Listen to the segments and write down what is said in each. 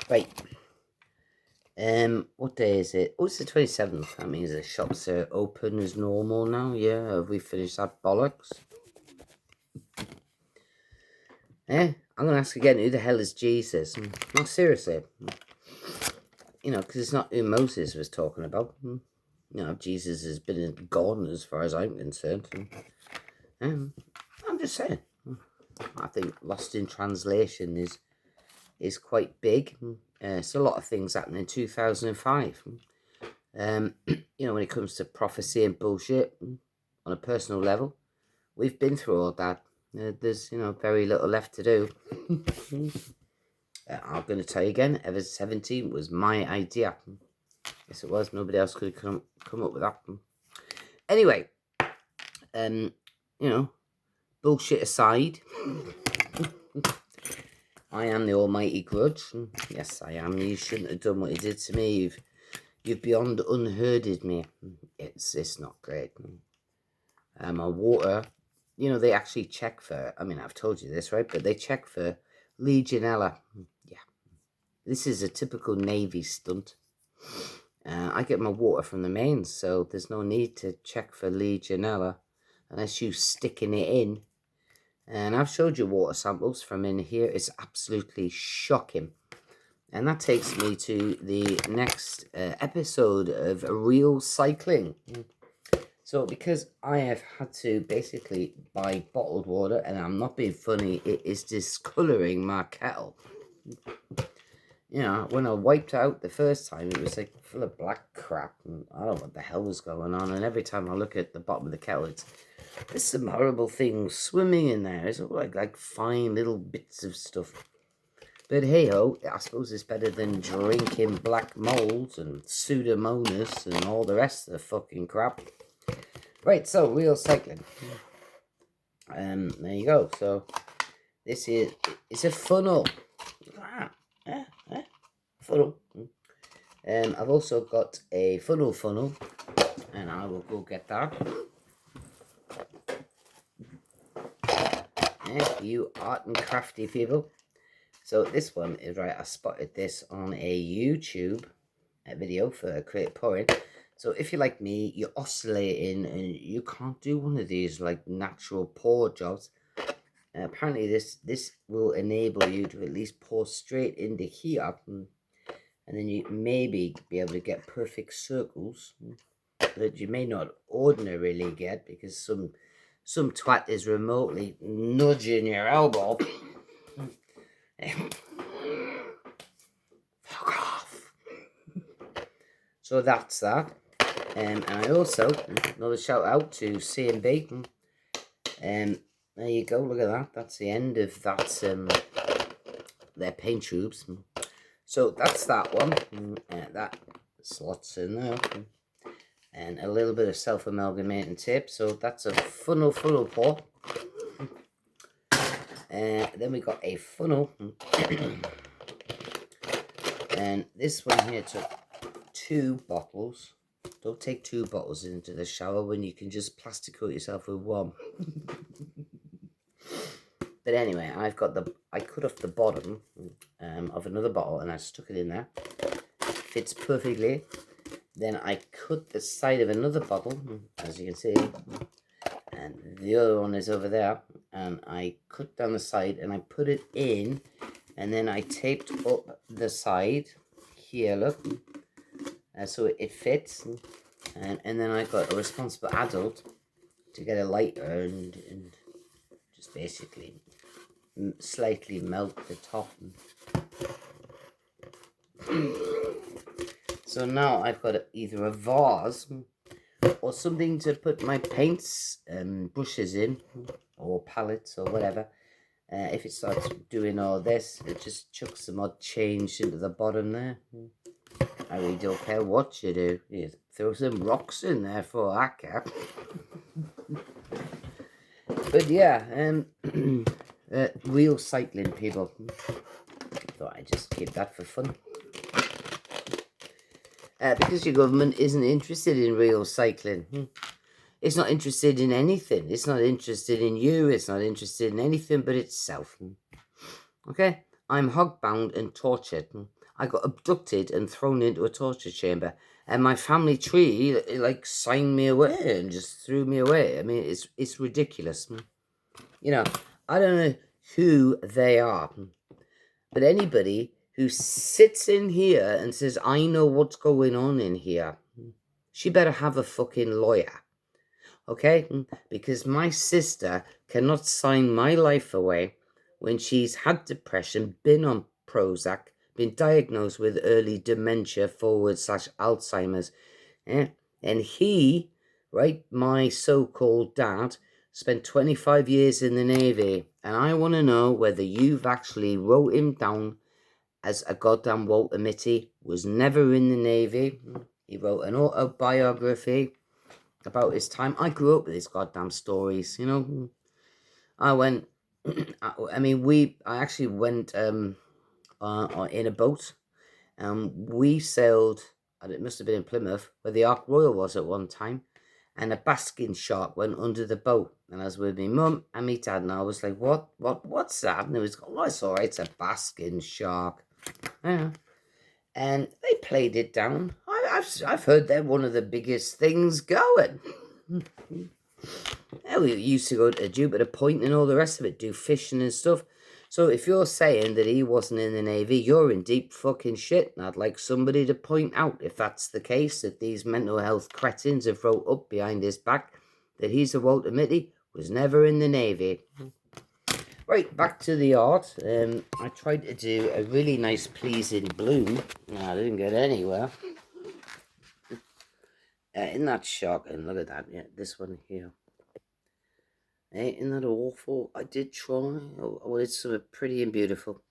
Right. What day is it? Oh, it's the 27th. That means the shops are open as normal now. Yeah, have we finished that bollocks? I'm going to ask again, who the hell is Jesus? No, seriously. You know, because it's not who Moses was talking about. You know, Jesus has been gone as far as I'm concerned. I'm just saying. I think lost in translation is quite big. So a lot of things happened in 2005. You know, when it comes to prophecy and bullshit on a personal level, we've been through all that. There's, you know, very little left to do. I'm going to tell you again, ever 17 was my idea. Yes, it was. Nobody else could have come up with that. Anyway, you know, bullshit aside, I am the almighty grudge. Yes, I am. You shouldn't have done what you did to me. You've beyond unhearded me. It's not great. My water, you know, they actually check for, I mean, I've told you this, right? But they check for Legionella. Yeah. This is a typical Navy stunt. I get my water from the mains, so there's no need to check for Legionella unless you sticking it in. And I've showed you water samples from in here. It's absolutely shocking. And that takes me to the next episode of REALCYCLING. So because I have had to basically buy bottled water, and I'm not being funny, it is discolouring my kettle. You know, when I wiped out the first time, it was like full of black crap. And I don't know what the hell was going on. And every time I look at the bottom of the kettle, there's some horrible things swimming in there. It's all like fine little bits of stuff. But hey-ho, I suppose it's better than drinking black molds and pseudomonas and all the rest of the fucking crap. Right, so REALCYCLING. There you go. So this is, it's a funnel. Funnel. I've also got a funnel, and I will go get that. You art and crafty people. So this one is, right, I spotted this on a YouTube video for creative pouring. So if you're like me, you're oscillating and you can't do one of these like natural pour jobs. Apparently this will enable you to at least pour straight into here, and then you maybe be able to get perfect circles that you may not ordinarily get because some twat is remotely nudging your elbow. Fuck off. So that's that. And I also, another shout out to C&B. There you go, look at that. That's the end of that, their paint tubes. So that's that one. That slots in there. And a little bit of self-amalgamating tape. So that's a funnel pour. Then we got a funnel. And this one here took 2 bottles. Don't take 2 bottles into the shower when you can just plastic coat yourself with one. But anyway, I cut off the bottom of another bottle and I stuck it in there. Fits perfectly. Then I cut the side of another bottle, as you can see. And the other one is over there. And I cut down the side and I put it in. And then I taped up the side here, look. So it fits. And then I got a responsible adult to get a lighter and just basically slightly melt the top. So now I've got either a vase or something to put my paints and brushes in, or palettes or whatever. If it starts doing all this, it just chucks some odd change into the bottom there. I really don't care what you do. You throw some rocks in there for that cap. But yeah, REALCYCLING, people. Thought I'd just keep that for fun. Because your government isn't interested in REALCYCLING. It's not interested in anything. It's not interested in you. It's not interested in anything but itself. Okay? I'm hogbound and tortured. I got abducted and thrown into a torture chamber. And my family tree, like, signed me away and just threw me away. I mean, it's ridiculous. You know, I don't know who they are. But anybody who sits in here and says, I know what's going on in here, she better have a fucking lawyer. Okay? Because my sister cannot sign my life away when she's had depression, been on Prozac, been diagnosed with early dementia / Alzheimer's. Yeah? And he, right, my so-called dad, spent 25 years in the Navy. And I want to know whether you've actually wrote him down as a goddamn Walter Mitty. Was never in the Navy. He wrote an autobiography about his time. I grew up with his goddamn stories, you know. I went, I actually went in a boat. We sailed, and it must have been in Plymouth, where the Ark Royal was at one time, and a basking shark went under the boat. And I was with my mum and my dad, and I was like, what's that? And it was, oh, it's all right, it's a basking shark. Yeah. And they played it down. I've heard they're one of the biggest things going. Yeah, we used to go to Jupiter Point and all the rest of it, do fishing and stuff. So if you're saying that he wasn't in the Navy, you're in deep fucking shit. And I'd like somebody to point out, if that's the case, that these mental health cretins have wrote up behind his back that he's a Walter Mitty, was never in the Navy. Right, back to the art. I tried to do a really nice pleasing bloom. I didn't get anywhere. Isn't that shocking? Look at that. Yeah, this one here. Isn't that awful? I did try. Oh, it's sort of pretty and beautiful.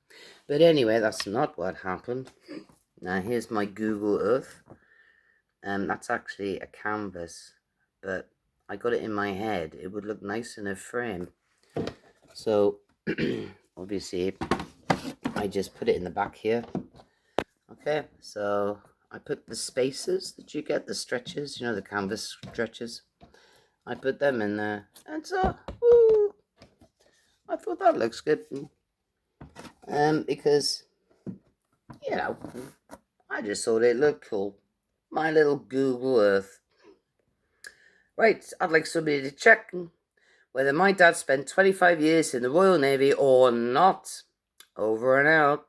But anyway, that's not what happened. Now, here's my Google Earth. That's actually a canvas. But I got it in my head. It would look nice in a frame. So, obviously, I just put it in the back here. Okay, so I put the spaces that you get, the stretches, you know, the canvas stretches. I put them in there, and so, woo, I thought that looks good. Because, you know, I just thought it looked cool. My little Google Earth. Right, I'd like somebody to check whether my dad spent 25 years in the Royal Navy or not. Over and out.